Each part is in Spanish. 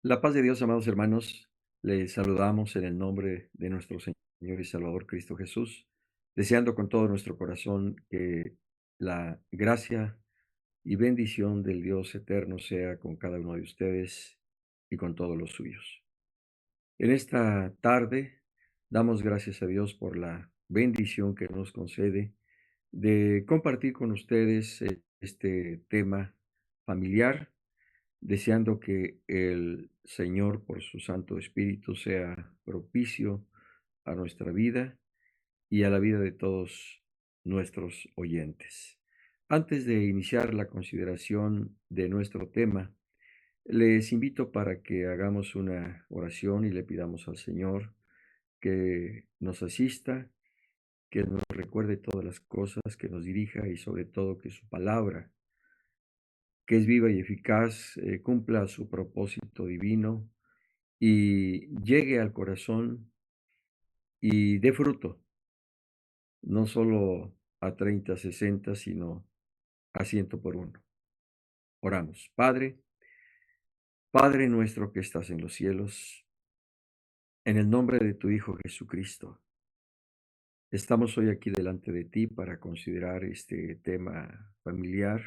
La paz de Dios, amados hermanos, les saludamos en el nombre de nuestro Señor y Salvador Cristo Jesús, deseando con todo nuestro corazón que la gracia y bendición del Dios eterno sea con cada uno de ustedes y con todos los suyos. En esta tarde damos gracias a Dios por la bendición que nos concede de compartir con ustedes este tema familiar, deseando que el Señor, por su Santo Espíritu, sea propicio a nuestra vida y a la vida de todos nuestros oyentes. Antes de iniciar la consideración de nuestro tema, les invito para que hagamos una oración y le pidamos al Señor que nos asista, que nos recuerde todas las cosas, que nos dirija y sobre todo que su palabra, que es viva y eficaz, cumpla su propósito divino y llegue al corazón y dé fruto, no solo a 30, 60, sino a 100 por uno. Oramos. Padre nuestro que estás en los cielos, en el nombre de tu Hijo Jesucristo, estamos hoy aquí delante de ti para considerar este tema familiar,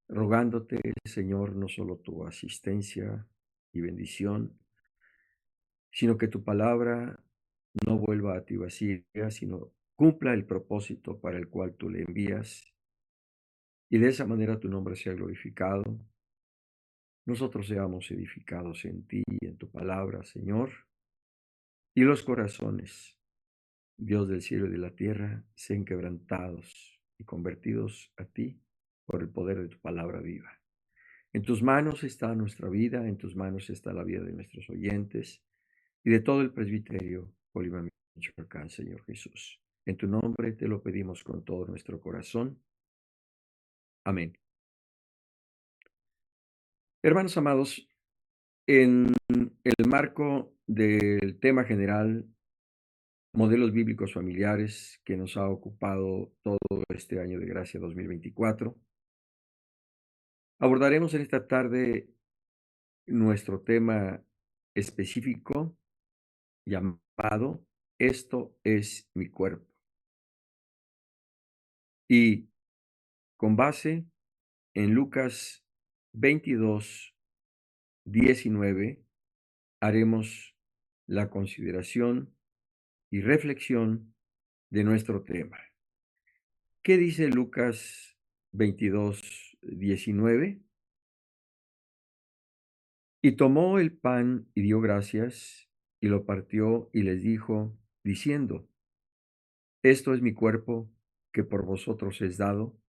rogándote, Señor, no solo tu asistencia y bendición, sino que tu palabra no vuelva a ti vacía, sino cumpla el propósito para el cual tú le envías, y de esa manera tu nombre sea glorificado, nosotros seamos edificados en ti y en tu palabra, Señor, y los corazones, Dios del cielo y de la tierra, sean quebrantados y convertidos a ti por el poder de tu palabra viva. En tus manos está nuestra vida, en tus manos está la vida de nuestros oyentes y de todo el presbiterio Colima, Michoacán, Señor Jesús. En tu nombre te lo pedimos con todo nuestro corazón. Amén. Hermanos amados, en el marco del tema general, modelos bíblicos familiares, que nos ha ocupado todo este año de gracia 2024, abordaremos en esta tarde nuestro tema específico llamado Esto es mi cuerpo. Y con base en Lucas 22, 19, haremos la consideración y reflexión de nuestro tema. ¿Qué dice Lucas 22, 19? Y tomó el pan y dio gracias y lo partió y les dijo, diciendo, esto es mi cuerpo que por vosotros es dado,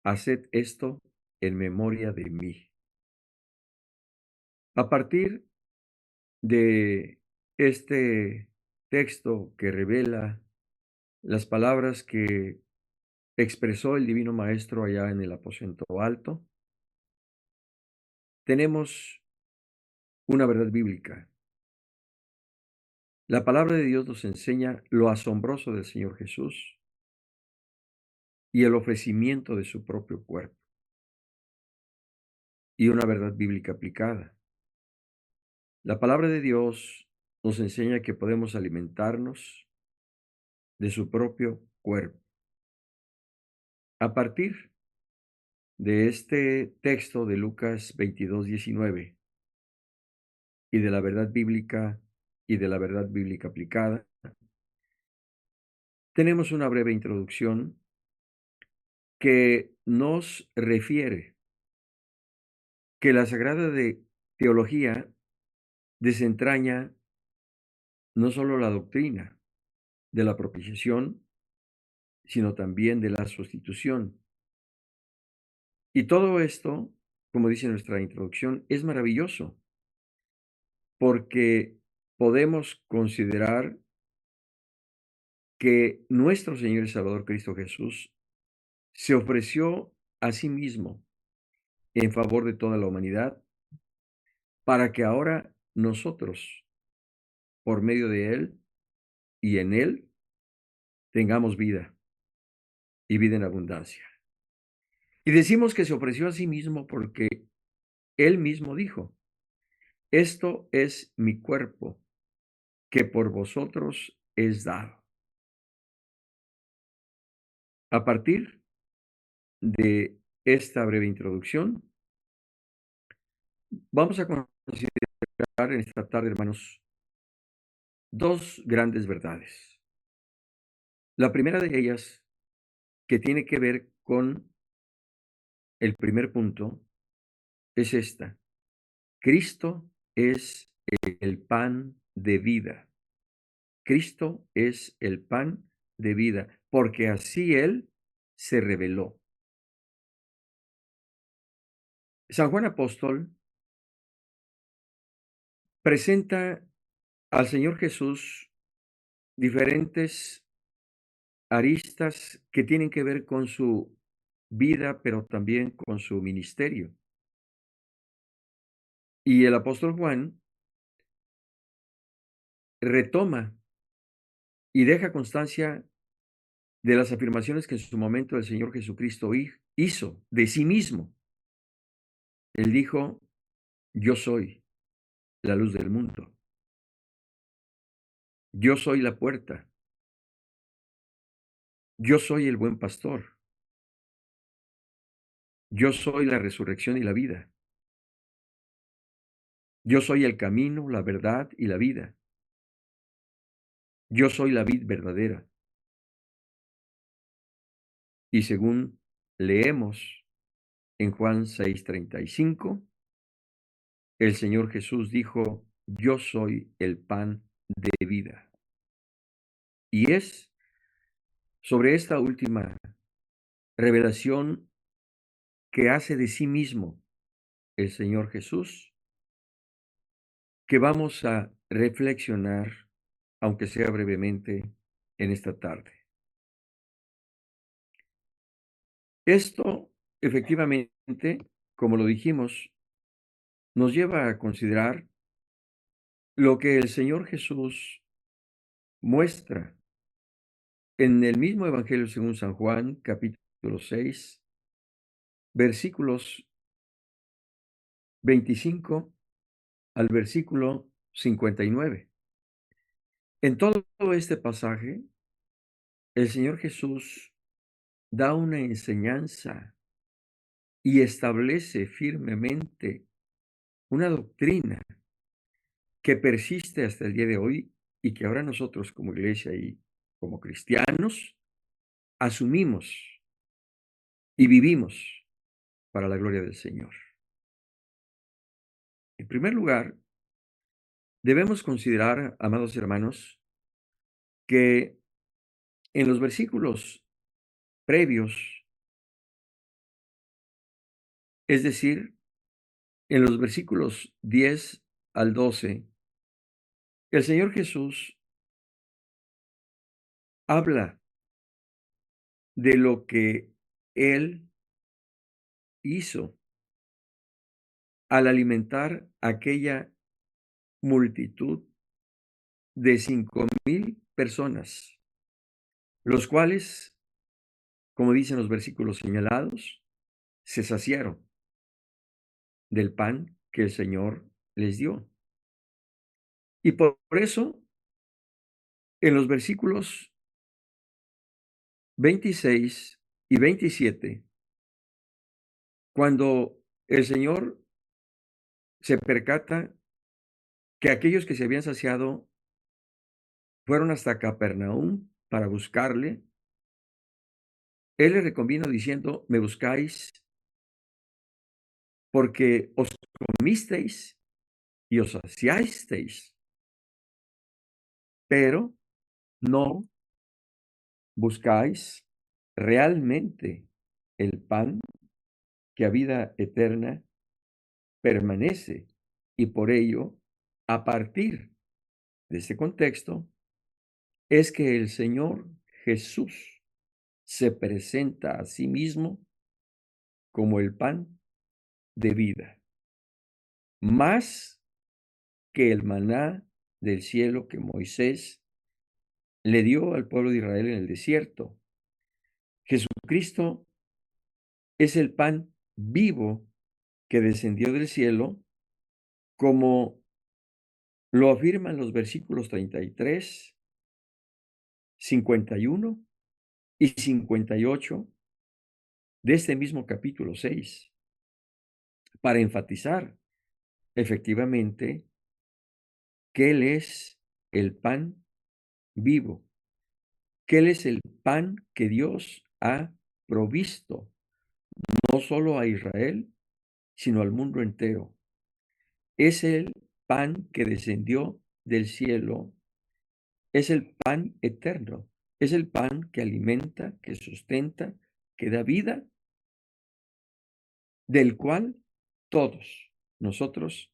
haced esto en memoria de mí. A partir de este texto que revela las palabras que expresó el Divino Maestro allá en el aposento alto, tenemos una verdad bíblica. La palabra de Dios nos enseña lo asombroso del Señor Jesús y el ofrecimiento de su propio cuerpo, y una verdad bíblica aplicada. La palabra de Dios nos enseña que podemos alimentarnos de su propio cuerpo. A partir de este texto de Lucas 22, 19 y de la verdad bíblica y de la verdad bíblica aplicada, tenemos una breve introducción que nos refiere que la Sagrada Teología desentraña no solo la doctrina de la propiciación, sino también de la sustitución. Y todo esto, como dice nuestra introducción, es maravilloso, porque podemos considerar que nuestro Señor y Salvador Cristo Jesús se ofreció a sí mismo en favor de toda la humanidad, para que ahora nosotros, por medio de Él y en Él, tengamos vida y vida en abundancia. Y decimos que se ofreció a sí mismo porque Él mismo dijo, esto es mi cuerpo, que por vosotros es dado. A partir de esta breve introducción, vamos a considerar en esta tarde, hermanos, dos grandes verdades. La primera de ellas, que tiene que ver con el primer punto, es esta: Cristo es el pan de vida. Cristo es el pan de vida, porque así Él se reveló. San Juan Apóstol presenta al Señor Jesús diferentes aristas que tienen que ver con su vida, pero también con su ministerio. Y el apóstol Juan retoma y deja constancia de las afirmaciones que en su momento el Señor Jesucristo hizo de sí mismo. Él dijo: yo soy la luz del mundo, yo soy la puerta, yo soy el buen pastor, yo soy la resurrección y la vida, yo soy el camino, la verdad y la vida, yo soy la vid verdadera. Y según leemos en Juan 6:35, el Señor Jesús dijo: yo soy el pan de vida. Y es sobre esta última revelación que hace de sí mismo el Señor Jesús que vamos a reflexionar, aunque sea brevemente, en esta tarde. Esto, efectivamente, como lo dijimos, nos lleva a considerar lo que el Señor Jesús muestra en el mismo Evangelio según San Juan, capítulo 6, versículos 25 al versículo 59. En todo este pasaje, el Señor Jesús da una enseñanza y establece firmemente una doctrina que persiste hasta el día de hoy y que ahora nosotros como iglesia y como cristianos asumimos y vivimos para la gloria del Señor. En primer lugar, debemos considerar, amados hermanos, que en los versículos previos, es decir, en los versículos 10 al 12, el Señor Jesús habla de lo que Él hizo al alimentar aquella multitud de 5,000 personas, los cuales, como dicen los versículos señalados, se saciaron del pan que el Señor les dio. Y por eso, en los versículos 26 y 27, cuando el Señor se percata que aquellos que se habían saciado fueron hasta Capernaum para buscarle, Él les reconvino diciendo: me buscáis porque os comisteis y os saciasteis, pero no buscáis realmente el pan que a vida eterna permanece. Y por ello, a partir de este contexto, es que el Señor Jesús se presenta a sí mismo como el pan de vida, más que el maná del cielo que Moisés le dio al pueblo de Israel en el desierto. Jesucristo es el pan vivo que descendió del cielo como Lo afirman los versículos 33, 51 y 58 de este mismo capítulo 6, para enfatizar efectivamente que Él es el pan vivo, que Él es el pan que Dios ha provisto, no solo a Israel, sino al mundo entero. Es el pan que descendió del cielo, es el pan eterno, es el pan que alimenta, que sustenta, que da vida, del cual todos nosotros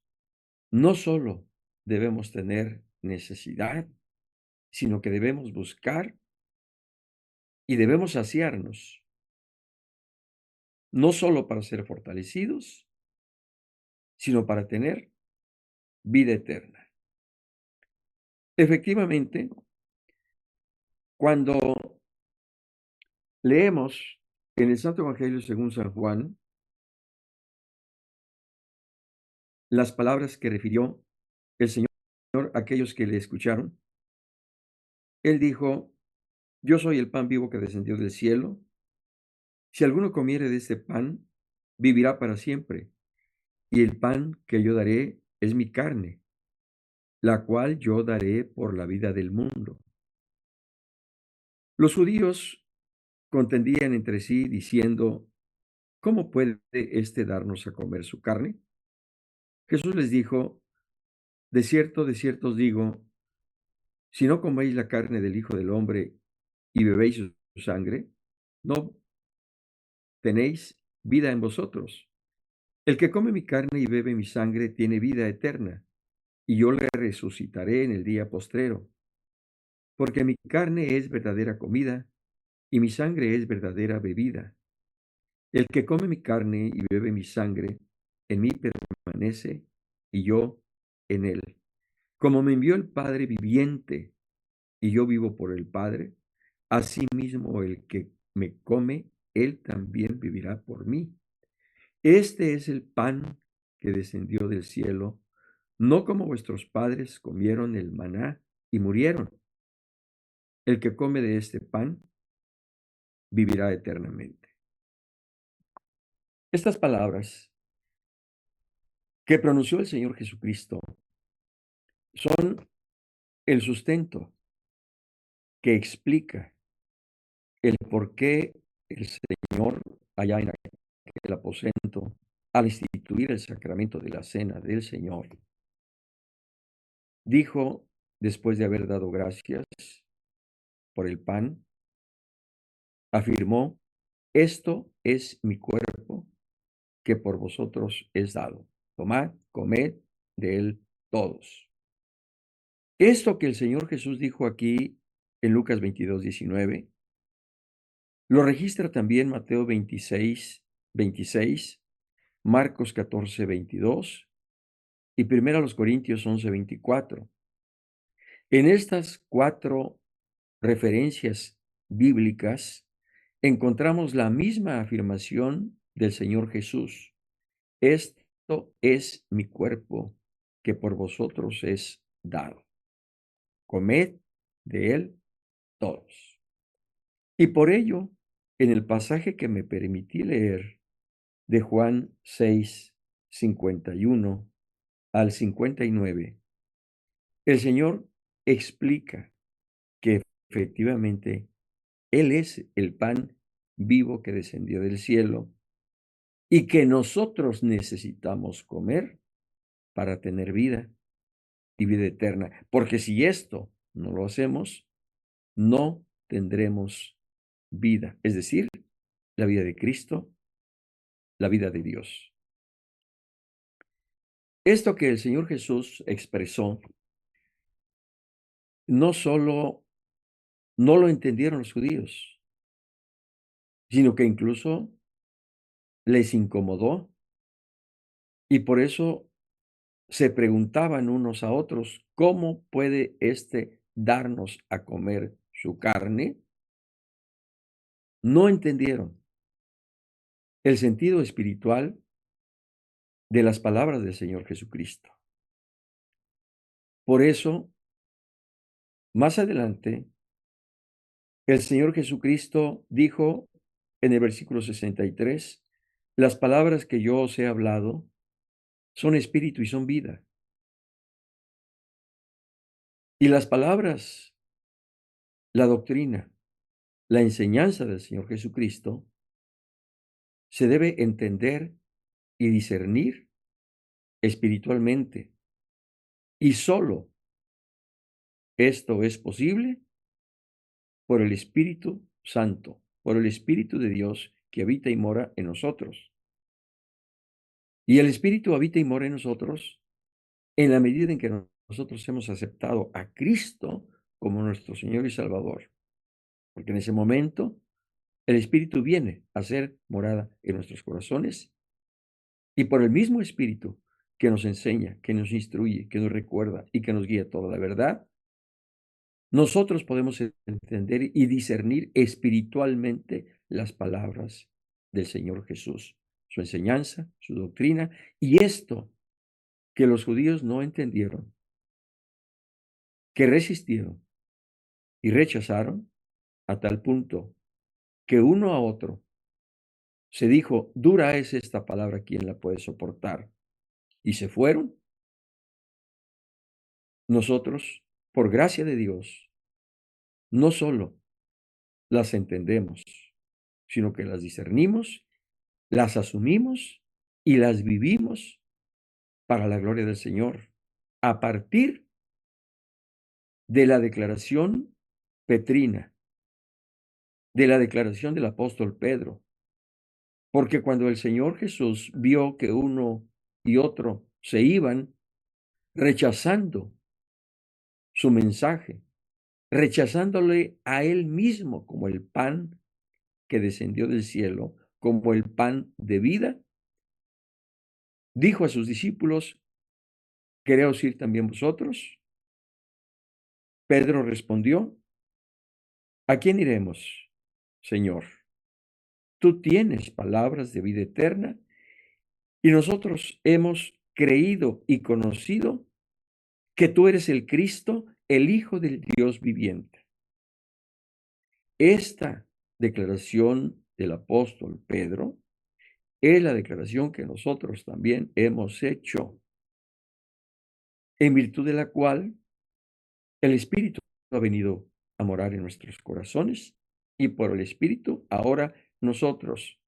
no solo debemos tener necesidad, sino que debemos buscar y debemos saciarnos, no solo para ser fortalecidos, sino para tener vida eterna. Efectivamente, cuando leemos en el Santo Evangelio según San Juan las palabras que refirió el Señor a aquellos que le escucharon, Él dijo: "Yo soy el pan vivo que descendió del cielo. Si alguno comiere de este pan, vivirá para siempre. Y el pan que yo daré es mi carne, la cual yo daré por la vida del mundo". Los judíos contendían entre sí diciendo: ¿cómo puede éste darnos a comer su carne? Jesús les dijo: de cierto os digo, si no coméis la carne del Hijo del Hombre y bebéis su sangre, no tenéis vida en vosotros. El que come mi carne y bebe mi sangre tiene vida eterna, y yo le resucitaré en el día postrero. Porque mi carne es verdadera comida, y mi sangre es verdadera bebida. El que come mi carne y bebe mi sangre, en mí permanece, y yo en él. Como me envió el Padre viviente, y yo vivo por el Padre, asimismo el que me come, él también vivirá por mí. Este es el pan que descendió del cielo, no como vuestros padres comieron el maná y murieron. El que come de este pan vivirá eternamente. Estas palabras que pronunció el Señor Jesucristo son el sustento que explica el por qué el Señor, allá en aquel aposento, al instituir el sacramento de la cena del Señor, dijo, después de haber dado gracias por el pan, afirmó: esto es mi cuerpo que por vosotros es dado. Tomad, comed de él todos. Esto que el Señor Jesús dijo aquí en Lucas 22:19, lo registra también Mateo 26:26, Marcos 14:22 y Primera los Corintios 11:24. En estas 4 referencias bíblicas encontramos la misma afirmación del Señor Jesús: esto es mi cuerpo que por vosotros es dado. Comed de él todos. Y por ello, en el pasaje que me permití leer de Juan 6:51 al 59, el Señor explica que efectivamente Él es el pan vivo que descendió del cielo y que nosotros necesitamos comer para tener vida y vida eterna. Porque si esto no lo hacemos, no tendremos vida, es decir, la vida de Cristo, la vida de Dios. Esto que el Señor Jesús expresó, no solo no lo entendieron los judíos, sino que incluso les incomodó y por eso se preguntaban unos a otros: ¿cómo puede éste darnos a comer su carne? No entendieron el sentido espiritual de las palabras del Señor Jesucristo. Por eso, más adelante, el Señor Jesucristo dijo en el versículo 63, las palabras que yo os he hablado son espíritu y son vida. Y las palabras, la doctrina, la enseñanza del Señor Jesucristo se debe entender y discernir espiritualmente. Y solo esto es posible por el Espíritu Santo, por el Espíritu de Dios que habita y mora en nosotros. Y el Espíritu habita y mora en nosotros en la medida en que nosotros hemos aceptado a Cristo como nuestro Señor y Salvador. Porque en ese momento el Espíritu viene a ser morada en nuestros corazones y por el mismo Espíritu que nos enseña, que nos instruye, que nos recuerda y que nos guía a toda la verdad, nosotros podemos entender y discernir espiritualmente las palabras del Señor Jesús, su enseñanza, su doctrina, y esto que los judíos no entendieron, que resistieron y rechazaron a tal punto que uno a otro se dijo, dura es esta palabra, ¿quién la puede soportar? Y se fueron. Nosotros, por gracia de Dios, no solo las entendemos, sino que las discernimos, las asumimos y las vivimos para la gloria del Señor, a partir de la declaración petrina, de la declaración del apóstol Pedro. Porque cuando el Señor Jesús vio que uno y otro se iban rechazando su mensaje, rechazándole a él mismo como el pan que descendió del cielo, como el pan de vida, dijo a sus discípulos, ¿queréos ir también vosotros? Pedro respondió, ¿a quién iremos, Señor? Tú tienes palabras de vida eterna y nosotros hemos creído y conocido que tú eres el Cristo, el Hijo del Dios viviente. Esta declaración del apóstol Pedro es la declaración que nosotros también hemos hecho, en virtud de la cual el Espíritu ha venido a morar en nuestros corazones y por el Espíritu ahora nosotros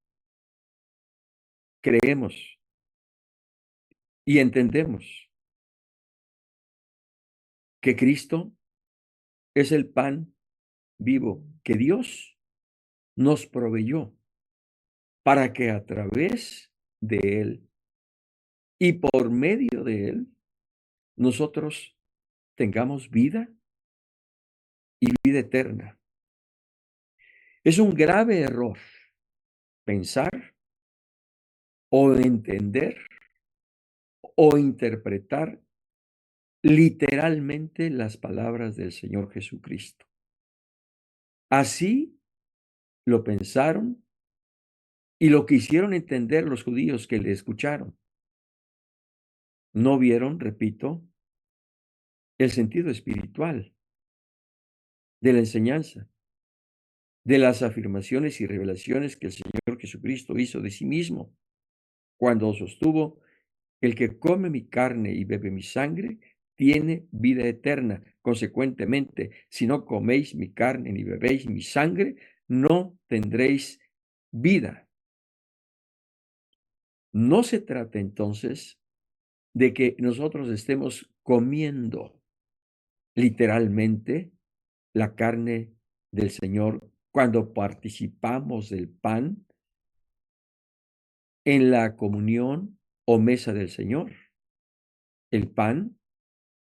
creemos y entendemos que Cristo es el pan vivo que Dios nos proveyó para que a través de Él y por medio de Él nosotros tengamos vida y vida eterna. Es un grave error pensar o entender o interpretar literalmente las palabras del Señor Jesucristo. Así lo pensaron y lo quisieron entender los judíos que le escucharon. No vieron, repito, el sentido espiritual de la enseñanza, de las afirmaciones y revelaciones que el Señor Jesucristo hizo de sí mismo cuando sostuvo: "El que come mi carne y bebe mi sangre tiene vida eterna. Consecuentemente, si no coméis mi carne ni bebéis mi sangre, no tendréis vida". No se trata entonces de que nosotros estemos comiendo literalmente la carne del Señor cuando participamos del pan en la comunión o mesa del Señor. El pan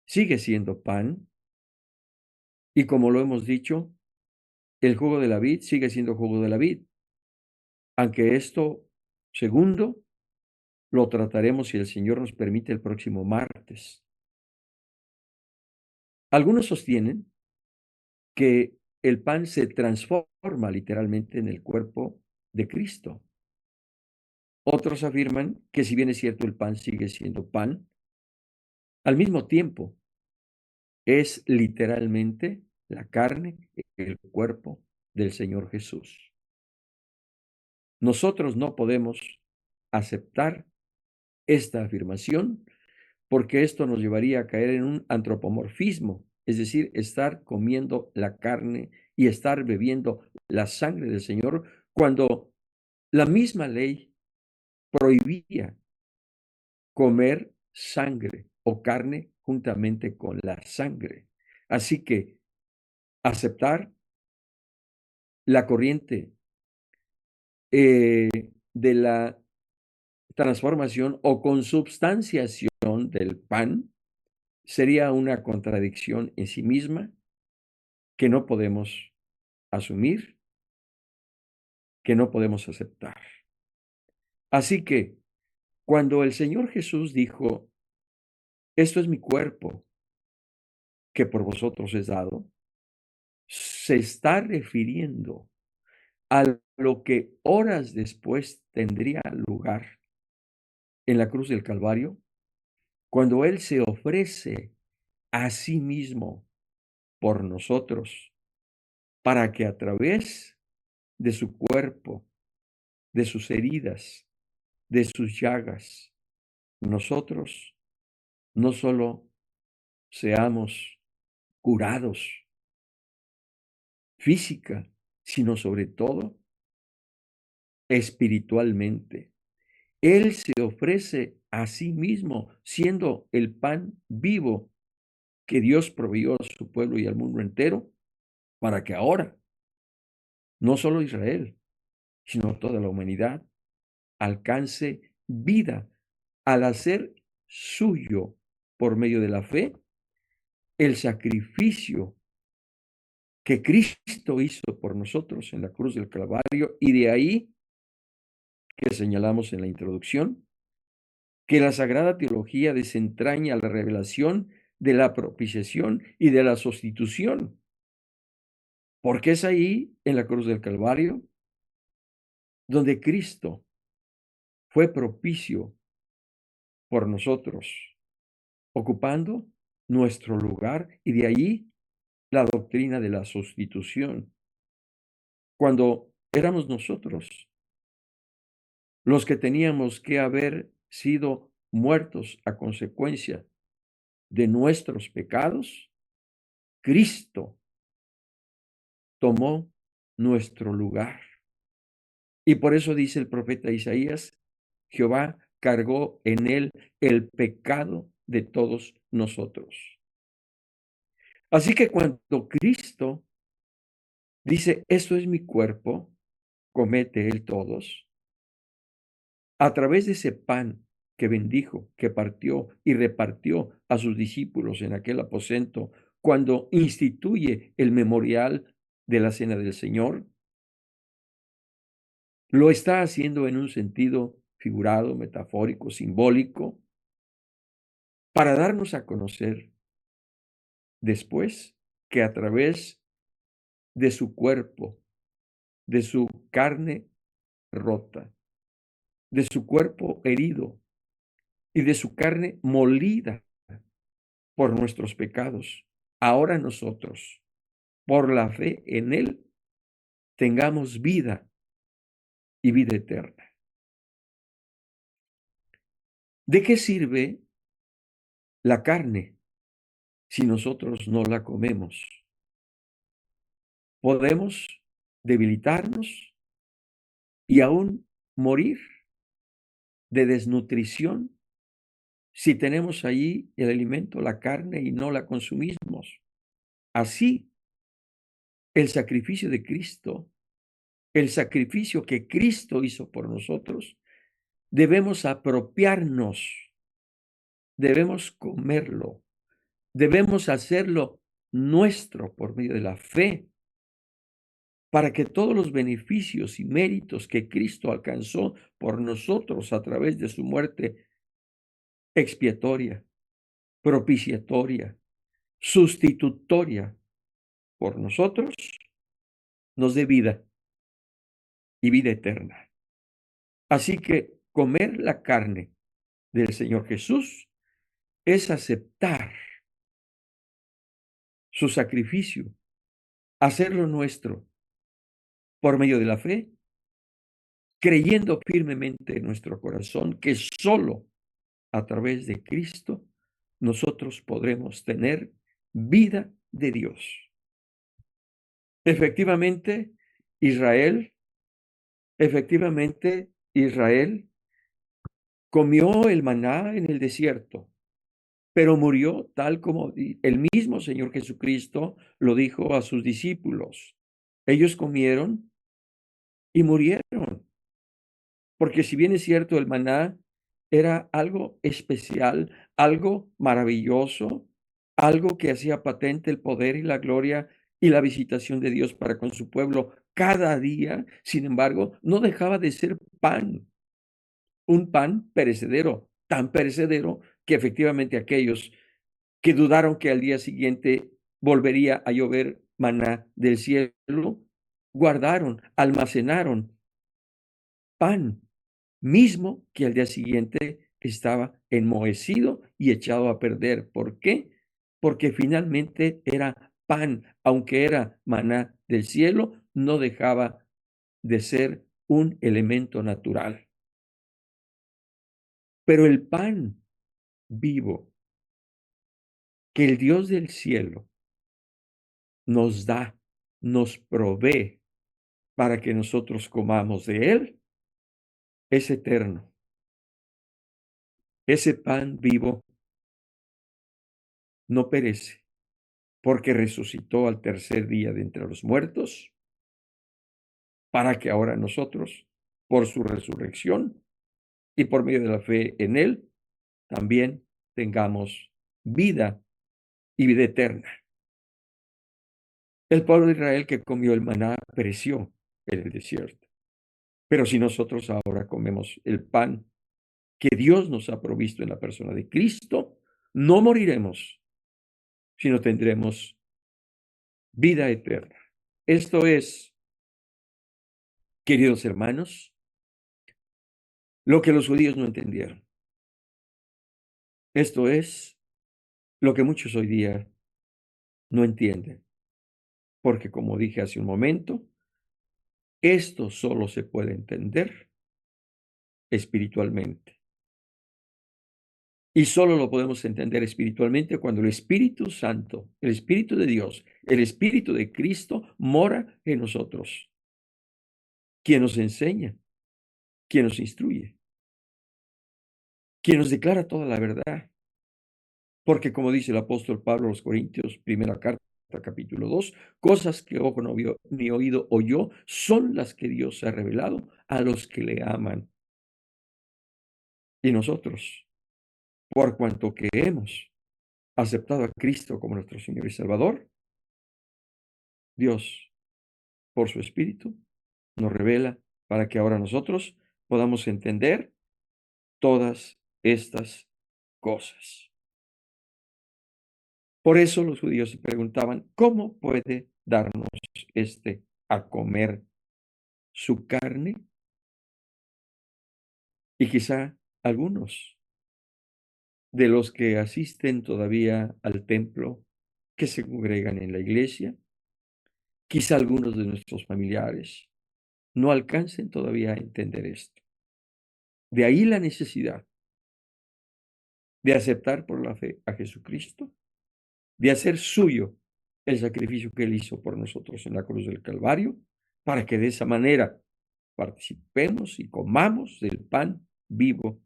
sigue siendo pan y, como lo hemos dicho, el jugo de la vid sigue siendo jugo de la vid, aunque esto segundo lo trataremos, si el Señor nos permite, el próximo martes. Algunos sostienen que el pan se transforma literalmente en el cuerpo de Cristo. Otros afirman que si bien es cierto el pan sigue siendo pan, al mismo tiempo es literalmente la carne, el cuerpo del Señor Jesús. Nosotros no podemos aceptar esta afirmación porque esto nos llevaría a caer en un antropomorfismo, es decir, estar comiendo la carne y estar bebiendo la sangre del Señor, cuando la misma ley prohibía comer sangre o carne juntamente con la sangre. Así que aceptar la corriente de la transformación o consubstanciación del pan sería una contradicción en sí misma que no podemos asumir, que no podemos aceptar. Así que cuando el Señor Jesús dijo, esto es mi cuerpo que por vosotros es dado, se está refiriendo a lo que horas después tendría lugar en la cruz del Calvario, cuando Él se ofrece a sí mismo por nosotros, para que a través de su cuerpo, de sus heridas, de sus llagas, nosotros no solo seamos curados física, sino sobre todo espiritualmente. Él se ofrece a sí mismo, siendo el pan vivo que Dios proveyó a su pueblo y al mundo entero, para que ahora no solo Israel, sino toda la humanidad alcance vida al hacer suyo por medio de la fe el sacrificio que Cristo hizo por nosotros en la cruz del Calvario, y de ahí que señalamos en la introducción, que la Sagrada Teología desentraña la revelación de la propiciación y de la sustitución, porque es ahí, en la cruz del Calvario, donde Cristo fue propicio por nosotros, ocupando nuestro lugar, y de ahí la doctrina de la sustitución, cuando éramos nosotros los que teníamos que haber sido muertos a consecuencia de nuestros pecados. Cristo tomó nuestro lugar. Y por eso dice el profeta Isaías, Jehová cargó en él el pecado de todos nosotros. Así que cuando Cristo dice, esto es mi cuerpo, comete él todos, a través de ese pan que bendijo, que partió y repartió a sus discípulos en aquel aposento, cuando instituye el memorial de la Cena del Señor, lo está haciendo en un sentido figurado, metafórico, simbólico, para darnos a conocer después que a través de su cuerpo, de su carne rota, de su cuerpo herido y de su carne molida por nuestros pecados, ahora nosotros, por la fe en Él, tengamos vida y vida eterna. ¿De qué sirve la carne si nosotros no la comemos? Podemos debilitarnos y aún morir de desnutrición si tenemos allí el alimento, la carne, y no la consumimos. Así, el sacrificio de Cristo, el sacrificio que Cristo hizo por nosotros, debemos apropiarnos, debemos comerlo, debemos hacerlo nuestro por medio de la fe, para que todos los beneficios y méritos que Cristo alcanzó por nosotros a través de su muerte expiatoria, propiciatoria, sustitutoria por nosotros, nos dé vida y vida eterna. Así que comer la carne del Señor Jesús es aceptar su sacrificio, hacerlo nuestro por medio de la fe, creyendo firmemente en nuestro corazón que solo a través de Cristo nosotros podremos tener vida de Dios. Efectivamente, Israel, Israel comió el maná en el desierto, pero murió tal como el mismo Señor Jesucristo lo dijo a sus discípulos. Ellos comieron y murieron, porque si bien es cierto, el maná era algo especial, algo maravilloso, algo que hacía patente el poder y la gloria y la visitación de Dios para con su pueblo cada día, sin embargo, no dejaba de ser pan, un pan perecedero, tan perecedero que efectivamente aquellos que dudaron que al día siguiente volvería a llover maná del cielo, guardaron, almacenaron pan mismo que al día siguiente estaba enmohecido y echado a perder. ¿Por qué? Porque finalmente era pan, aunque era maná del cielo, no dejaba de ser un elemento natural. Pero el pan vivo que el Dios del cielo nos da, nos provee para que nosotros comamos de él, es eterno. Ese pan vivo no perece, porque resucitó al tercer día de entre los muertos, para que ahora nosotros, por su resurrección y por medio de la fe en él, también tengamos vida y vida eterna. El pueblo de Israel que comió el maná pereció en el desierto. Pero si nosotros ahora comemos el pan que Dios nos ha provisto en la persona de Cristo, no moriremos, sino tendremos vida eterna. Esto es, queridos hermanos, lo que los judíos no entendieron. Esto es lo que muchos hoy día no entienden, porque como dije hace un momento, esto solo se puede entender espiritualmente. Y solo lo podemos entender espiritualmente cuando el Espíritu Santo, el Espíritu de Dios, el Espíritu de Cristo mora en nosotros, quien nos enseña, quien nos instruye, quien nos declara toda la verdad. Porque como dice el apóstol Pablo a los Corintios, primera carta, capítulo 2, cosas que ojo no vio ni oído oyó son las que Dios ha revelado a los que le aman. Y nosotros, por cuanto que hemos aceptado a Cristo como nuestro Señor y Salvador, Dios, por su Espíritu, nos revela para que ahora nosotros podamos entender todas estas cosas. Por eso los judíos se preguntaban, ¿cómo puede darnos a comer su carne? Y quizá algunos de los que asisten todavía al templo, que se congregan en la iglesia, quizá algunos de nuestros familiares no alcancen todavía a entender esto. De ahí la necesidad de aceptar por la fe a Jesucristo, de hacer suyo el sacrificio que él hizo por nosotros en la cruz del Calvario, para que de esa manera participemos y comamos del pan vivo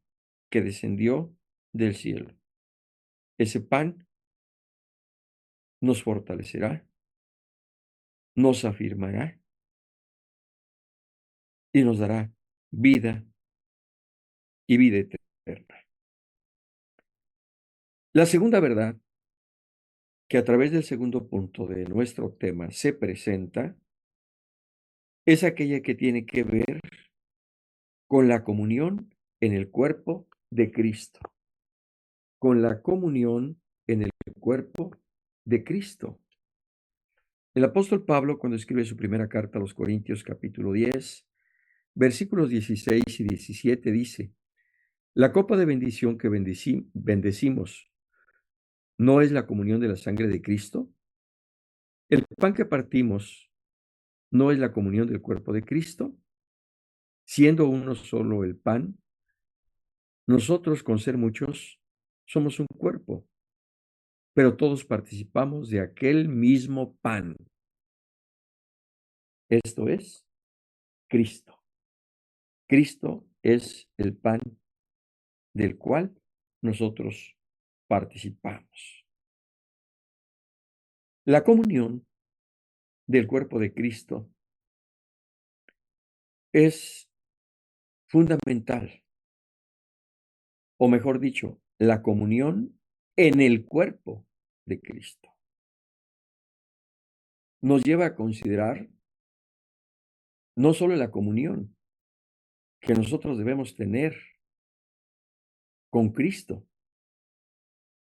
que descendió del cielo. Ese pan nos fortalecerá, nos afirmará y nos dará vida y vida eterna. La segunda verdad que a través del segundo punto de nuestro tema se presenta es aquella que tiene que ver con la comunión en el cuerpo de Cristo, con la comunión en el cuerpo de Cristo. El apóstol Pablo, cuando escribe su primera carta a los Corintios, capítulo 10, versículos 16 y 17, dice: la copa de bendición que bendecimos, ¿no es la comunión de la sangre de Cristo? El pan que partimos no es la comunión del cuerpo de Cristo, siendo uno solo el pan, nosotros con ser muchos somos un cuerpo, pero todos participamos de aquel mismo pan. Esto es Cristo. Cristo es el pan del cual nosotros participamos. La comunión del cuerpo de Cristo es fundamental, o mejor dicho, la comunión en el cuerpo de Cristo. Nos lleva a considerar no solo la comunión que nosotros debemos tener con Cristo,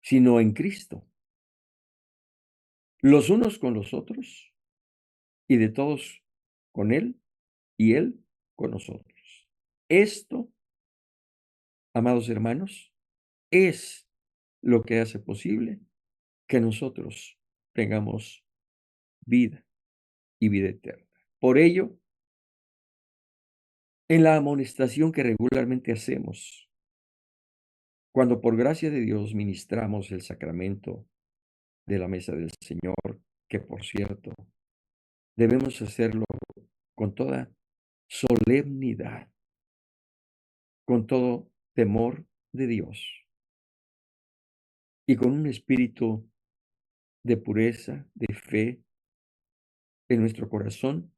sino en Cristo, los unos con los otros y de todos con Él y Él con nosotros. Esto, amados hermanos, es lo que hace posible que nosotros tengamos vida y vida eterna. Por ello, en la amonestación que regularmente hacemos, cuando por gracia de Dios ministramos el sacramento de la mesa del Señor, que por cierto, debemos hacerlo con toda solemnidad, con todo temor de Dios y con un espíritu de pureza, de fe en nuestro corazón,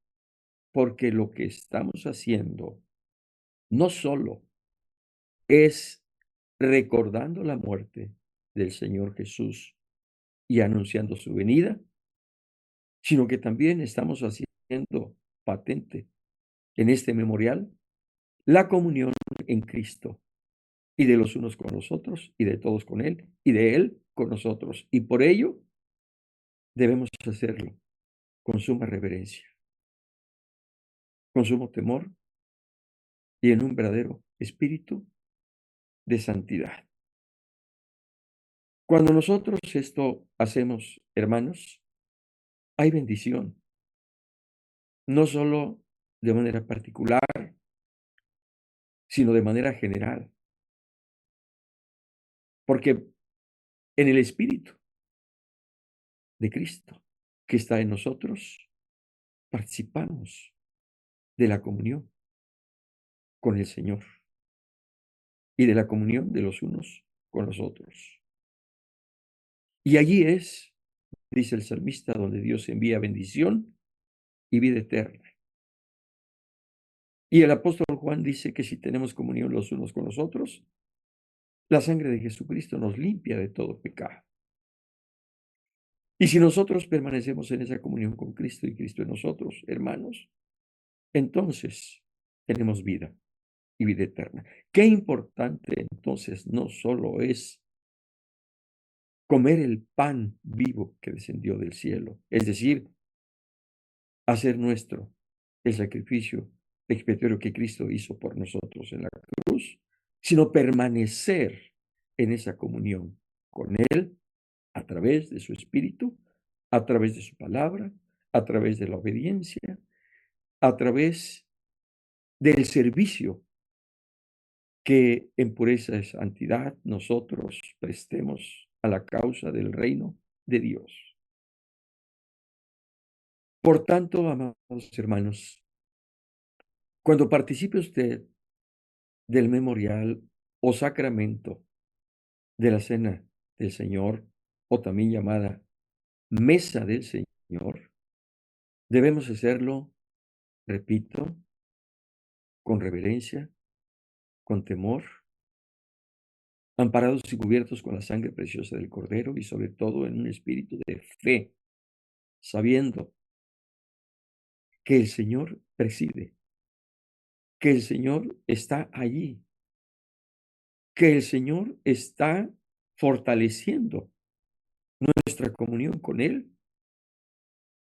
porque lo que estamos haciendo no solo es recordando la muerte del Señor Jesús y anunciando su venida, sino que también estamos haciendo patente en este memorial la comunión en Cristo, y de los unos con los otros, y de todos con Él, y de Él con nosotros. Y por ello debemos hacerlo con suma reverencia, con sumo temor y en un verdadero espíritu de santidad. Cuando nosotros esto hacemos, hermanos, hay bendición, no solo de manera particular, sino de manera general, porque en el Espíritu de Cristo que está en nosotros, participamos de la comunión con el Señor y de la comunión de los unos con los otros. Y allí es, dice el salmista, donde Dios envía bendición y vida eterna. Y el apóstol Juan dice que si tenemos comunión los unos con los otros, la sangre de Jesucristo nos limpia de todo pecado. Y si nosotros permanecemos en esa comunión con Cristo y Cristo en nosotros, hermanos, entonces tenemos vida y vida eterna. Qué importante entonces no solo es comer el pan vivo que descendió del cielo, es decir, hacer nuestro el sacrificio expiatorio que Cristo hizo por nosotros en la cruz, sino permanecer en esa comunión con Él a través de su Espíritu, a través de su palabra, a través de la obediencia, a través del servicio que en pureza y santidad nosotros prestemos a la causa del reino de Dios. Por tanto, amados hermanos, cuando participe usted del memorial o sacramento de la cena del Señor, o también llamada mesa del Señor, debemos hacerlo, repito, con reverencia, con temor, amparados y cubiertos con la sangre preciosa del Cordero y sobre todo en un espíritu de fe, sabiendo que el Señor preside, que el Señor está allí, que el Señor está fortaleciendo nuestra comunión con Él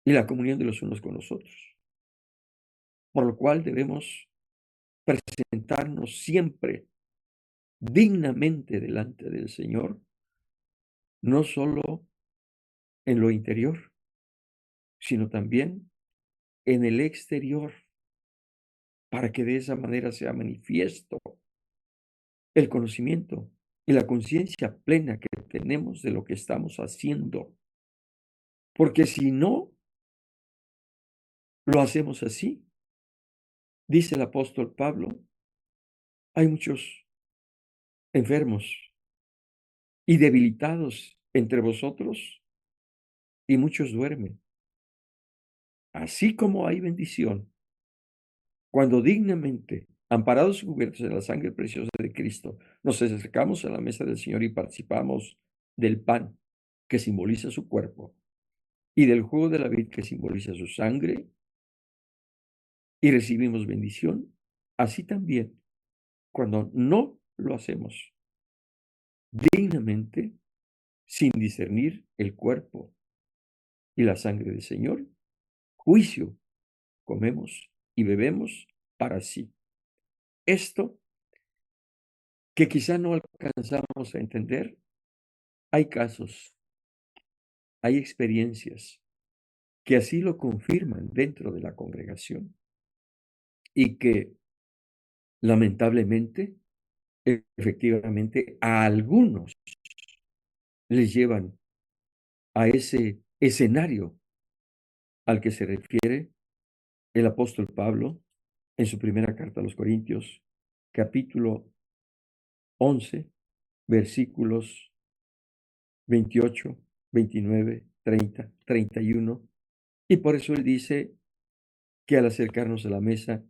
y la comunión de los unos con los otros. Por lo cual debemos presentarnos siempre dignamente delante del Señor, no solo en lo interior, sino también en el exterior, para que de esa manera sea manifiesto el conocimiento y la conciencia plena que tenemos de lo que estamos haciendo. Porque si no lo hacemos así, dice el apóstol Pablo, hay muchos enfermos y debilitados entre vosotros y muchos duermen. Así como hay bendición cuando dignamente, amparados y cubiertos en la sangre preciosa de Cristo, nos acercamos a la mesa del Señor y participamos del pan que simboliza su cuerpo y del jugo de la vid que simboliza su sangre y recibimos bendición, así también cuando no lo hacemos dignamente, sin discernir el cuerpo y la sangre del Señor, juicio comemos y bebemos para sí. Esto que quizá no alcanzamos a entender, hay casos, hay experiencias que así lo confirman dentro de la congregación y que lamentablemente, efectivamente, a algunos les llevan a ese escenario al que se refiere el apóstol Pablo en su primera carta a los Corintios, capítulo 11, versículos 28, 29, 30, 31. Y por eso él dice que al acercarnos a la mesa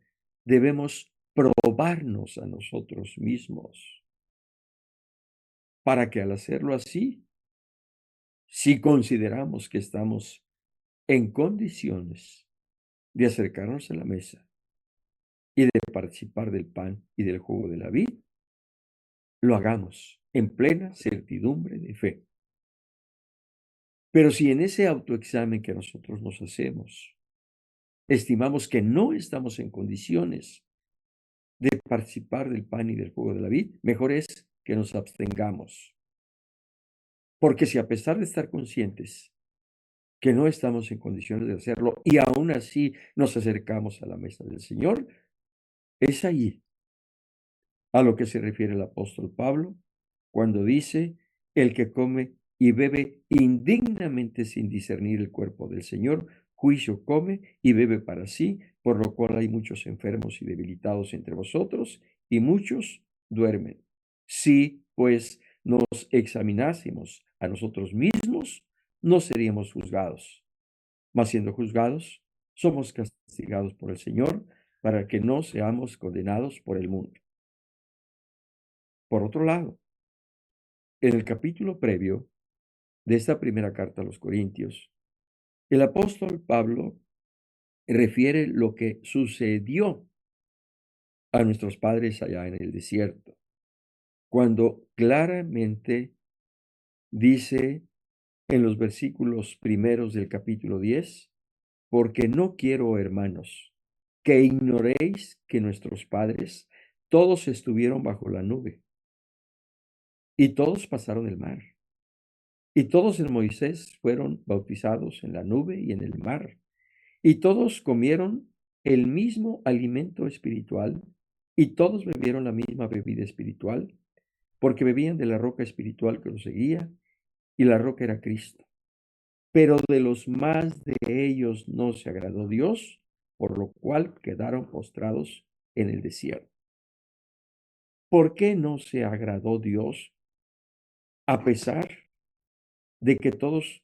debemos probarnos a nosotros mismos, para que al hacerlo así, si consideramos que estamos en condiciones de acercarnos a la mesa y de participar del pan y del jugo de la vid, lo hagamos en plena certidumbre de fe. Pero si en ese autoexamen que nosotros nos hacemos, estimamos que no estamos en condiciones de participar del pan y del jugo de la vid, mejor es que nos abstengamos. Porque si a pesar de estar conscientes que no estamos en condiciones de hacerlo y aún así nos acercamos a la mesa del Señor, es ahí a lo que se refiere el apóstol Pablo cuando dice, el que come y bebe indignamente sin discernir el cuerpo del Señor, juicio come y bebe para sí, por lo cual hay muchos enfermos y debilitados entre vosotros, y muchos duermen. Si, pues, nos examinásemos a nosotros mismos, no seríamos juzgados, mas siendo juzgados, somos castigados por el Señor, para que no seamos condenados por el mundo. Por otro lado, en el capítulo previo de esta primera carta a los Corintios, el apóstol Pablo refiere lo que sucedió a nuestros padres allá en el desierto, cuando claramente dice en los versículos primeros del capítulo 10, porque no quiero, hermanos, que ignoréis que nuestros padres todos estuvieron bajo la nube y todos pasaron el mar. Y todos en Moisés fueron bautizados en la nube y en el mar. Y todos comieron el mismo alimento espiritual y todos bebieron la misma bebida espiritual, porque bebían de la roca espiritual que los seguía, y la roca era Cristo. Pero de los más de ellos no se agradó Dios, por lo cual quedaron postrados en el desierto. ¿Por qué no se agradó Dios a pesar de que todos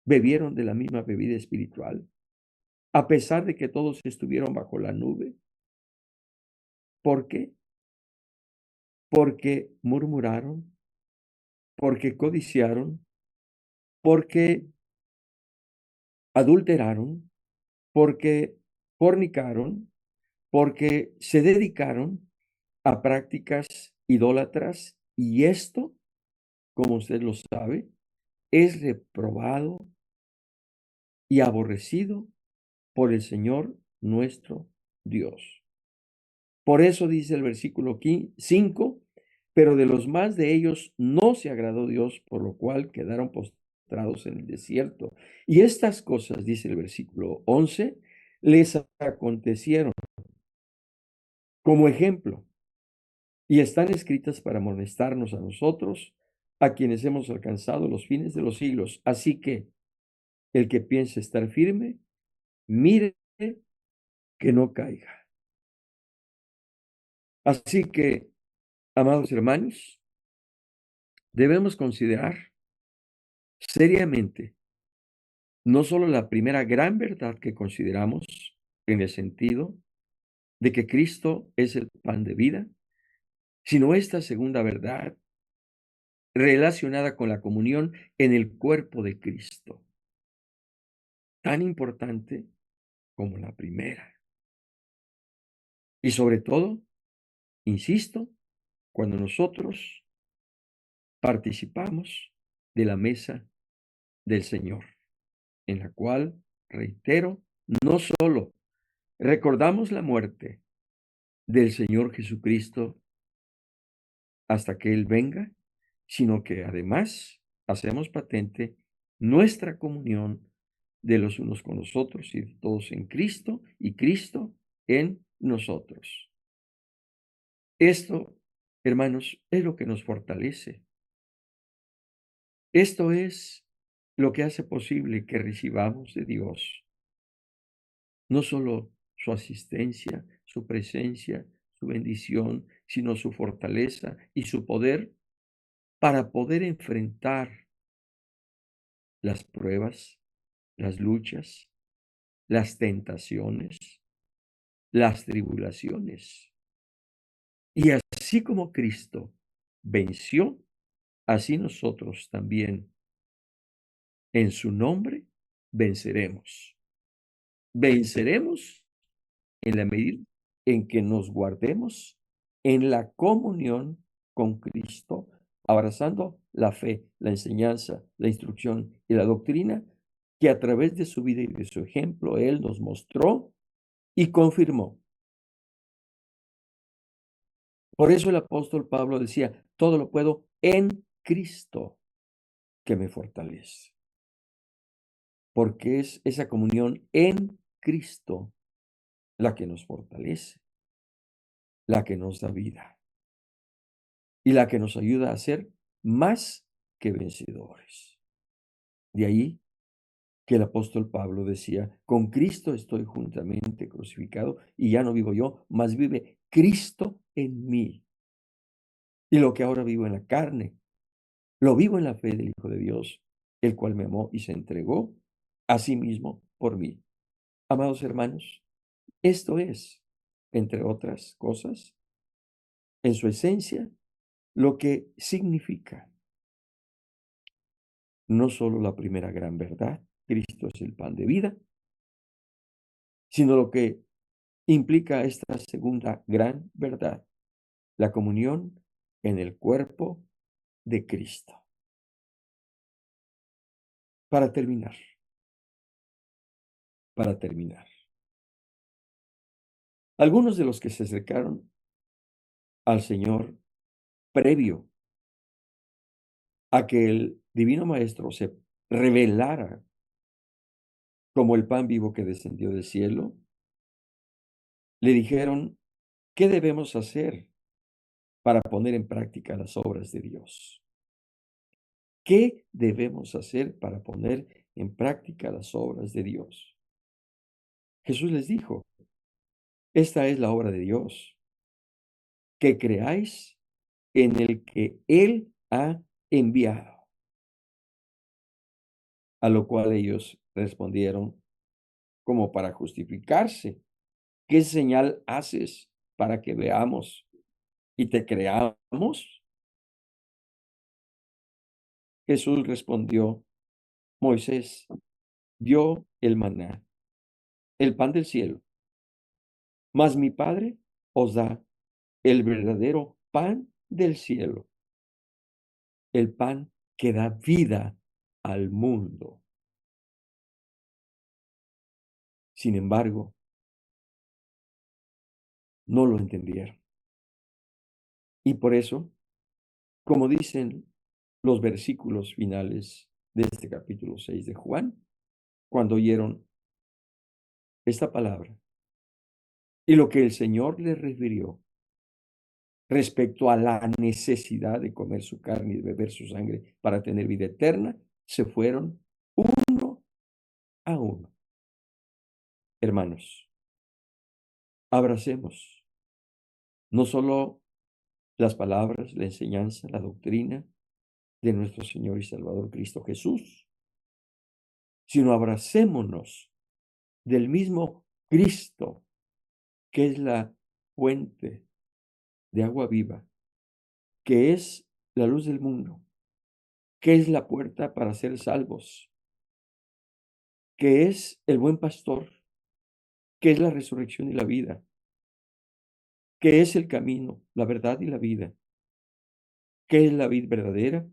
bebieron de la misma bebida espiritual? A pesar de que todos estuvieron bajo la nube. ¿Por qué? Porque murmuraron, porque codiciaron, porque adulteraron, porque fornicaron, porque se dedicaron a prácticas idólatras, y esto, como usted lo sabe, es reprobado y aborrecido por el Señor nuestro Dios. Por eso dice el versículo 5, pero de los más de ellos no se agradó Dios, por lo cual quedaron postrados postrados en el desierto. Y estas cosas, dice el versículo 11, les acontecieron como ejemplo y están escritas para amonestarnos a nosotros, a quienes hemos alcanzado los fines de los siglos. Así que el que piense estar firme, mire que no caiga. Así que, amados hermanos, debemos considerar seriamente no solo la primera gran verdad que consideramos en el sentido de que Cristo es el pan de vida, sino esta segunda verdad relacionada con la comunión en el cuerpo de Cristo, tan importante como la primera. Y sobre todo, insisto, cuando nosotros participamos de la mesa del Señor, en la cual, reitero, no solo recordamos la muerte del Señor Jesucristo hasta que Él venga, sino que además hacemos patente nuestra comunión de los unos con los otros y de todos en Cristo y Cristo en nosotros. Esto, hermanos, es lo que nos fortalece. Esto es lo que hace posible que recibamos de Dios no solo su asistencia, su presencia, su bendición, sino su fortaleza y su poder para poder enfrentar las pruebas, las luchas, las tentaciones, las tribulaciones. Y así como Cristo venció, así nosotros también en su nombre venceremos. Venceremos en la medida en que nos guardemos en la comunión con Cristo, abrazando la fe, la enseñanza, la instrucción y la doctrina que a través de su vida y de su ejemplo Él nos mostró y confirmó. Por eso el apóstol Pablo decía, todo lo puedo en Cristo que me fortalece, porque es esa comunión en Cristo la que nos fortalece, la que nos da vida y la que nos ayuda a ser más que vencedores. De ahí que el apóstol Pablo decía, con Cristo estoy juntamente crucificado y ya no vivo yo, mas vive Cristo en mí. Y lo que ahora vivo en la carne, lo vivo en la fe del Hijo de Dios, el cual me amó y se entregó a sí mismo por mí. Amados hermanos, esto es, entre otras cosas, en su esencia, lo que significa no solo la primera gran verdad, Cristo es el pan de vida, sino lo que implica esta segunda gran verdad, la comunión en el cuerpo de Cristo. Para terminar, para terminar, algunos de los que se acercaron al Señor previo a que el divino Maestro se revelara como el pan vivo que descendió del cielo, le dijeron, ¿qué debemos hacer para poner en práctica las obras de Dios? ¿Qué debemos hacer para poner en práctica las obras de Dios? Jesús les dijo, esta es la obra de Dios, que creáis en el que Él ha enviado. A lo cual ellos respondieron como para justificarse, ¿qué señal haces para que veamos y te creamos? Jesús respondió, Moisés dio el maná, el pan del cielo, mas mi Padre os da el verdadero pan del cielo, el pan que da vida al mundo. Sin embargo, no lo entendieron. Y por eso, como dicen los versículos finales de este capítulo 6 de Juan, cuando oyeron esta palabra y lo que el Señor les refirió respecto a la necesidad de comer su carne y de beber su sangre para tener vida eterna, se fueron uno a uno. Hermanos, abracemos no solo las palabras, la enseñanza, la doctrina de nuestro Señor y Salvador Cristo Jesús, sino abracémonos del mismo Cristo, que es la fuente de agua viva, que es la luz del mundo, que es la puerta para ser salvos, que es el buen pastor, que es la resurrección y la vida, que es el camino, la verdad y la vida, que es la vid verdadera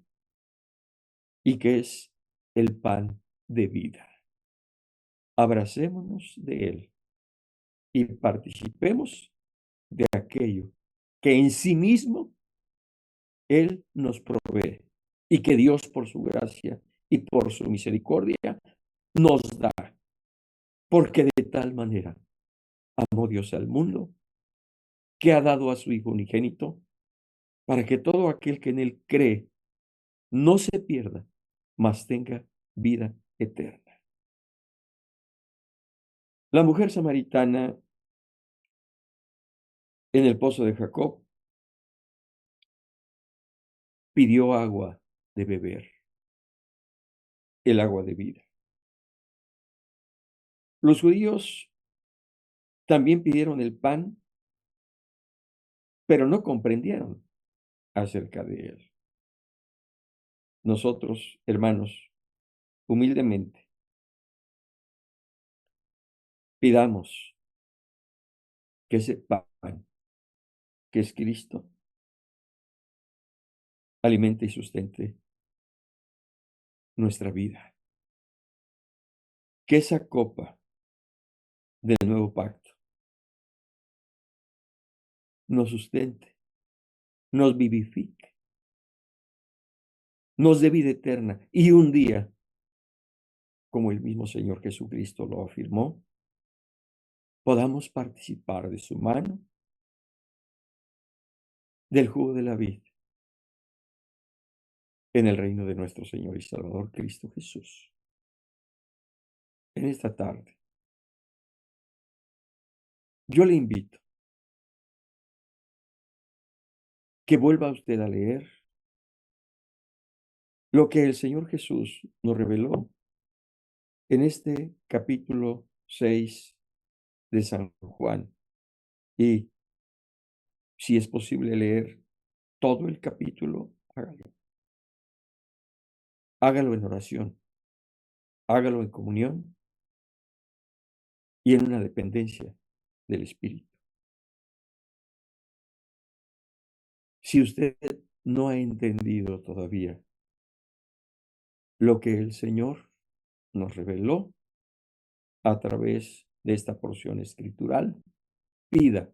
y que es el pan de vida. Abracémonos de él y participemos de aquello que en sí mismo él nos provee y que Dios por su gracia y por su misericordia nos da, porque de tal manera amó Dios al mundo que ha dado a su Hijo unigénito para que todo aquel que en él cree no se pierda, mas tenga vida eterna. La mujer samaritana en el pozo de Jacob pidió agua de beber, el agua de vida. Los judíos también pidieron el pan, pero no comprendieron acerca de él. Nosotros, hermanos, humildemente, pidamos que ese pan, que es Cristo, alimente y sustente nuestra vida. Que esa copa del nuevo pacto nos sustente, nos vivifique, nos dé vida eterna y un día, como el mismo Señor Jesucristo lo afirmó, podamos participar de su mano, del jugo de la vid, en el reino de nuestro Señor y Salvador Cristo Jesús. En esta tarde, yo le invito que vuelva usted a leer lo que el Señor Jesús nos reveló en este capítulo 6 de San Juan. Y si es posible leer todo el capítulo, hágalo. Hágalo en oración, hágalo en comunión y en una dependencia del Espíritu. Si usted no ha entendido todavía lo que el Señor nos reveló a través de esta porción escritural, pida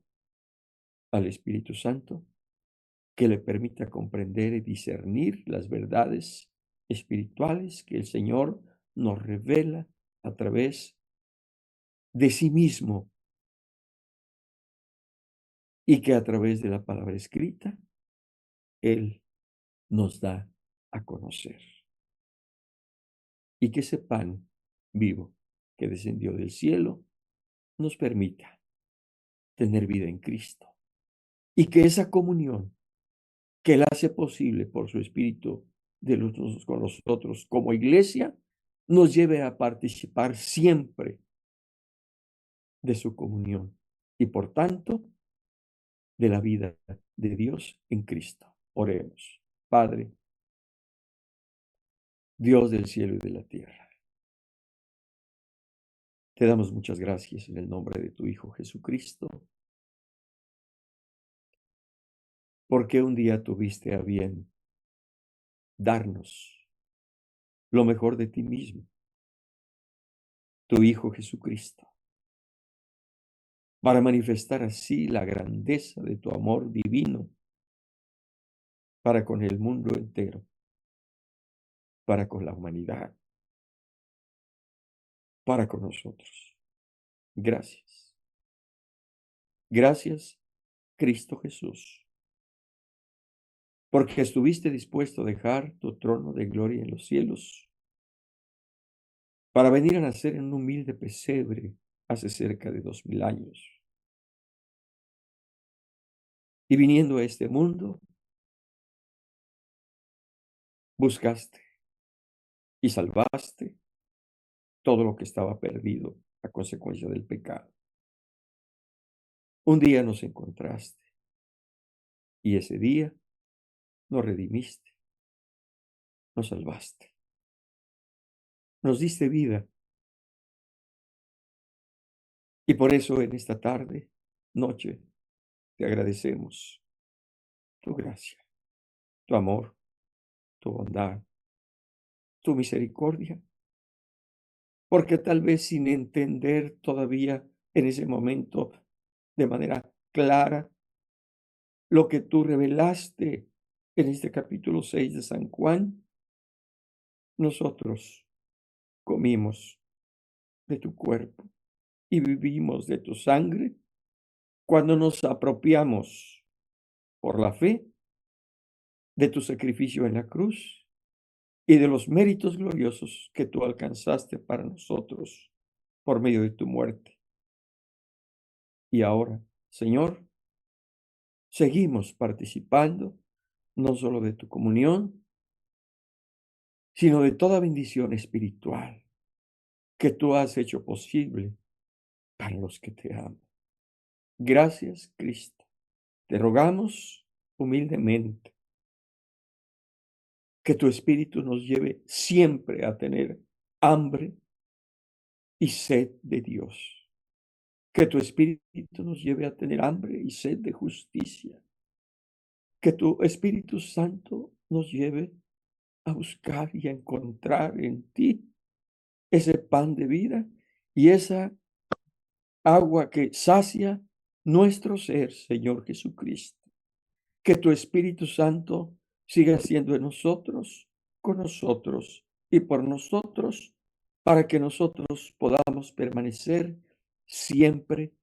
al Espíritu Santo que le permita comprender y discernir las verdades espirituales que el Señor nos revela a través de sí mismo y que a través de la palabra escrita Él nos da a conocer. Y que ese pan vivo que descendió del cielo nos permita tener vida en Cristo. Y que esa comunión que Él hace posible por su Espíritu de los unos con los otros como iglesia, nos lleve a participar siempre de su comunión y por tanto de la vida de Dios en Cristo. Oremos. Padre, Dios del cielo y de la tierra, te damos muchas gracias en el nombre de tu Hijo Jesucristo, porque un día tuviste a bien darnos lo mejor de ti mismo, tu Hijo Jesucristo, para manifestar así la grandeza de tu amor divino para con el mundo entero. para con la humanidad, para con nosotros. Gracias. Gracias, Cristo Jesús, porque estuviste dispuesto a dejar tu trono de gloria en los cielos para venir a nacer en un humilde pesebre hace cerca de 2000 años. Y viniendo a este mundo, buscaste y salvaste todo lo que estaba perdido a consecuencia del pecado. Un día nos encontraste y ese día nos redimiste, nos salvaste, nos diste vida. Y por eso en esta tarde, noche, te agradecemos tu gracia, tu amor, tu bondad, tu misericordia, porque tal vez sin entender todavía en ese momento de manera clara lo que tú revelaste en este capítulo 6 de San Juan, nosotros comimos de tu cuerpo y vivimos de tu sangre cuando nos apropiamos por la fe de tu sacrificio en la cruz y de los méritos gloriosos que tú alcanzaste para nosotros por medio de tu muerte. Y ahora, Señor, seguimos participando no solo de tu comunión, sino de toda bendición espiritual que tú has hecho posible para los que te aman. Gracias, Cristo. Te rogamos humildemente que tu Espíritu nos lleve siempre a tener hambre y sed de Dios. Que tu Espíritu nos lleve a tener hambre y sed de justicia. Que tu Espíritu Santo nos lleve a buscar y a encontrar en ti ese pan de vida y esa agua que sacia nuestro ser, Señor Jesucristo. Que tu Espíritu Santo siga siendo en nosotros, con nosotros y por nosotros, para que nosotros podamos permanecer siempre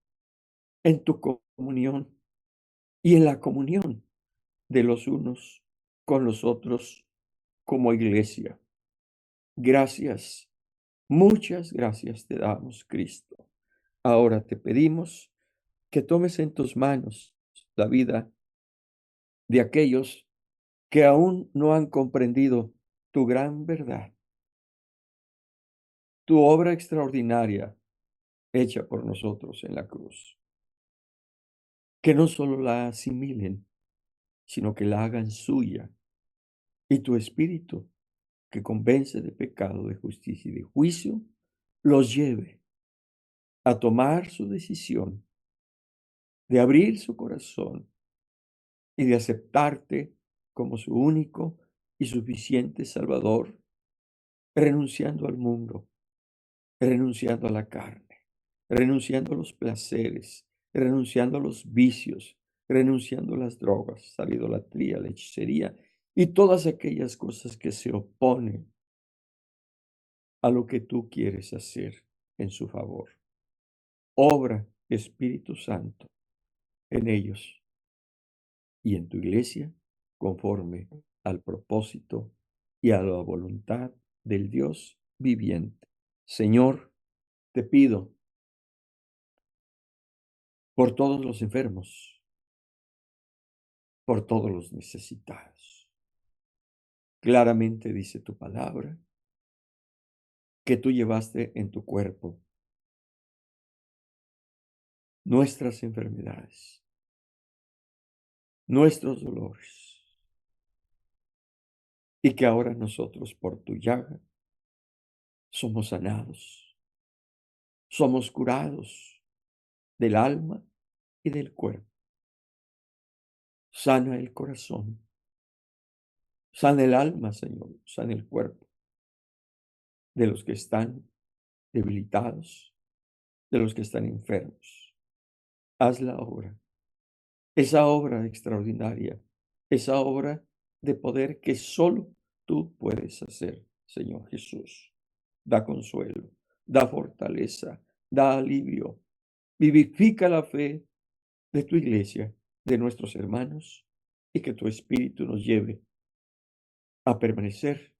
en tu comunión y en la comunión de los unos con los otros como iglesia. Gracias, muchas gracias te damos, Cristo. Ahora te pedimos que tomes en tus manos la vida de aquellos que aún no han comprendido tu gran verdad, tu obra extraordinaria hecha por nosotros en la cruz. Que no solo la asimilen, sino que la hagan suya. Y tu Espíritu, que convence de pecado, de justicia y de juicio, los lleve a tomar su decisión de abrir su corazón y de aceptarte como su único y suficiente Salvador, renunciando al mundo, renunciando a la carne, renunciando a los placeres, renunciando a los vicios, renunciando a las drogas, a la idolatría, a la hechicería y todas aquellas cosas que se oponen a lo que tú quieres hacer en su favor. Obra, Espíritu Santo, en ellos y en tu iglesia, conforme al propósito y a la voluntad del Dios viviente. Señor, te pido por todos los enfermos, por todos los necesitados. Claramente dice tu palabra que tú llevaste en tu cuerpo nuestras enfermedades, nuestros dolores, y que ahora nosotros por tu llaga somos sanados, somos curados del alma y del cuerpo. Sana el corazón, sana el alma, Señor, sana el cuerpo de los que están debilitados, de los que están enfermos. Haz la obra, esa obra extraordinaria, esa obra de poder que solo tú puedes hacer. Señor Jesús. Da consuelo, da fortaleza, da alivio. Vivifica la fe de tu iglesia, de nuestros hermanos, y que tu Espíritu nos lleve a permanecer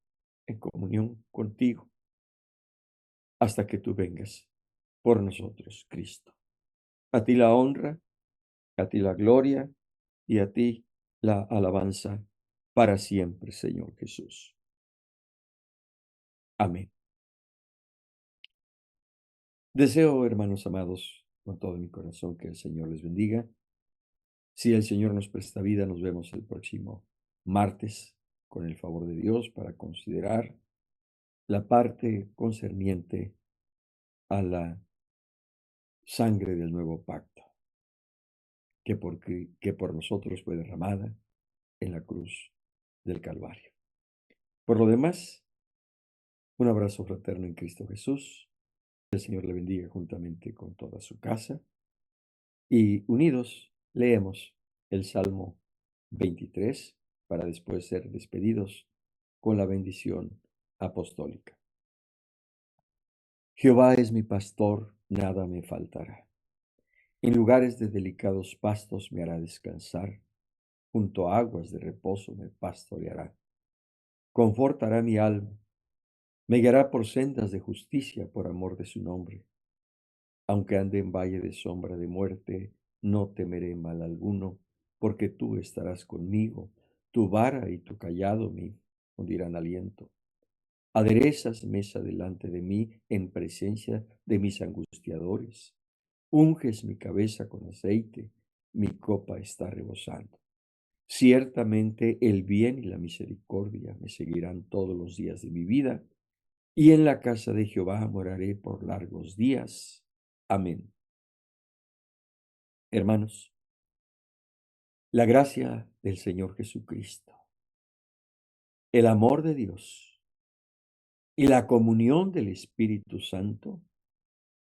en comunión contigo hasta que tú vengas por nosotros, Cristo. A ti la honra, a ti la gloria y a ti la alabanza para siempre, Señor Jesús. Amén. Deseo, hermanos amados, con todo mi corazón que el Señor les bendiga. Si el Señor nos presta vida, nos vemos el próximo martes, con el favor de Dios, para considerar la parte concerniente a la sangre del nuevo pacto, que por nosotros fue derramada en la cruz del Calvario. Por lo demás, un abrazo fraterno en Cristo Jesús. El Señor le bendiga juntamente con toda su casa. Y unidos leemos el Salmo 23 para después ser despedidos con la bendición apostólica. Jehová es mi pastor, nada me faltará. En lugares de delicados pastos me hará descansar, junto a aguas de reposo me pastoreará. Confortará mi alma, me guiará por sendas de justicia por amor de su nombre. Aunque ande en valle de sombra de muerte, no temeré mal alguno, porque tú estarás conmigo, tu vara y tu callado me infundirán aliento. Aderezas mesa delante de mí en presencia de mis angustiadores. Unges mi cabeza con aceite, mi copa está rebosando. Ciertamente el bien y la misericordia me seguirán todos los días de mi vida, y en la casa de Jehová moraré por largos días. Amén. Hermanos, la gracia del Señor Jesucristo, el amor de Dios y la comunión del Espíritu Santo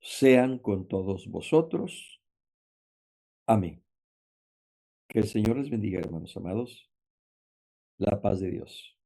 sean con todos vosotros. Amén. Que el Señor les bendiga, hermanos amados. La paz de Dios.